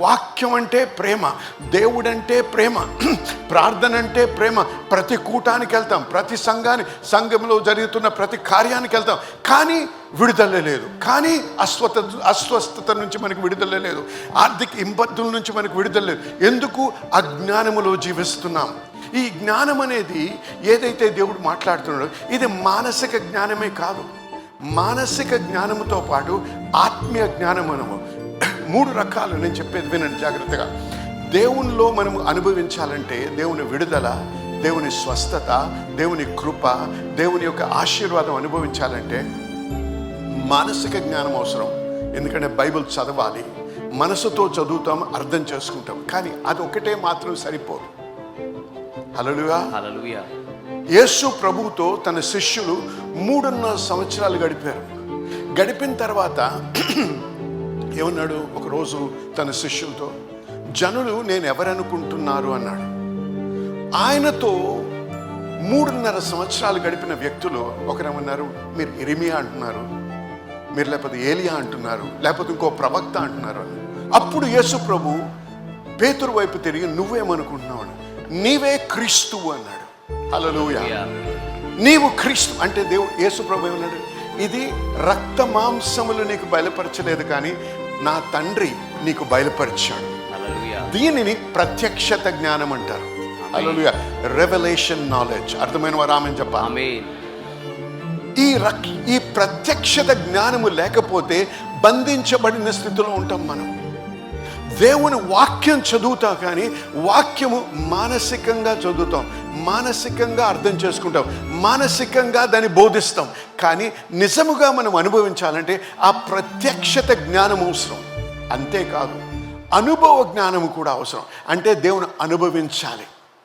వాక్యం అంటే ప్రేమ, దేవుడంటే ప్రేమ, ప్రార్థన అంటే ప్రేమ. ప్రతి కూటానికి వెళ్తాం, ప్రతి సంఘంలో జరుగుతున్న ప్రతి కార్యానికి వెళ్తాం, కానీ విడుదల లేదు. కానీ అస్వస్థత నుంచి మనకు విడుదల లేదు, ఆర్థిక ఇబ్బందుల నుంచి మనకు విడుదల లేదు. ఎందుకు? అజ్ఞానములో జీవిస్తున్నాం. ఈ జ్ఞానం అనేది ఏదైతే దేవుడు మాట్లాడుతున్నాడో ఇది మానసిక జ్ఞానమే కాదు. మానసిక జ్ఞానముతో పాటు ఆత్మీయ జ్ఞానము. 3 రకాలు. నేను చెప్పేది వినండి జాగ్రత్తగా. దేవునిలో మనము అనుభవించాలంటే దేవుని విడుదల, దేవుని స్వస్థత, దేవుని కృప, దేవుని యొక్క ఆశీర్వాదం అనుభవించాలంటే మానసిక జ్ఞానం అవసరం. ఎందుకంటే బైబిల్ చదవాలి, మనసుతో చదువుతాం, అర్థం చేసుకుంటాం. కానీ అది ఒకటే మాత్రం సరిపోదు. హల్లెలూయా. యేసు ప్రభువుతో తన శిష్యులు 3.5 సంవత్సరాలు గడిపిన తర్వాత ఏమన్నాడు? ఒకరోజు తన శిష్యులతో, జనులు నేను ఎవరనుకుంటున్నారు అన్నాడు. ఆయనతో 3.5 సంవత్సరాలు గడిపిన వ్యక్తులు ఒకరేమన్నారు? మీరు ఇర్మియా అంటున్నారు, మీరు లేకపోతే ఏలియా అంటున్నారు, లేకపోతే ఇంకో ప్రవక్త అంటున్నారు. అప్పుడు యేసు ప్రభు పేతురు వైపు తిరిగి, నువ్వేమనుకుంటున్నావు? నీవే క్రీస్తువు అన్నాడు. హల్లెలూయా. నీవు క్రీస్తు అంటే యేసు ప్రభు ఏమన్నాడు? ఇది రక్త మాంసములు నీకు బయలుపరచలేదు, కానీ నా తండ్రి నీకు బయలుపరిచాడు. దీనిని ప్రత్యక్షత జ్ఞానం అంటారు. హల్లెలూయా. Revolution knowledge. అర్థమైన వారు ఆమేన్ చెప్పాలి. ఈ ప్రత్యక్షత జ్ఞానము లేకపోతే బంధించబడిన స్థితిలో ఉంటాం మనం. దేవుని వాక్యం చదువుతా, కానీ వాక్యము మానసికంగా చదువుతాం, మానసికంగా అర్థం చేసుకుంటాం, మానసికంగా దాన్ని బోధిస్తాం. కానీ నిజముగా మనం అనుభవించాలంటే ఆ ప్రత్యక్షత జ్ఞానం అవసరం. అంతేకాదు, అనుభవ జ్ఞానము కూడా అవసరం. అంటే దేవుని అనుభవించాలి.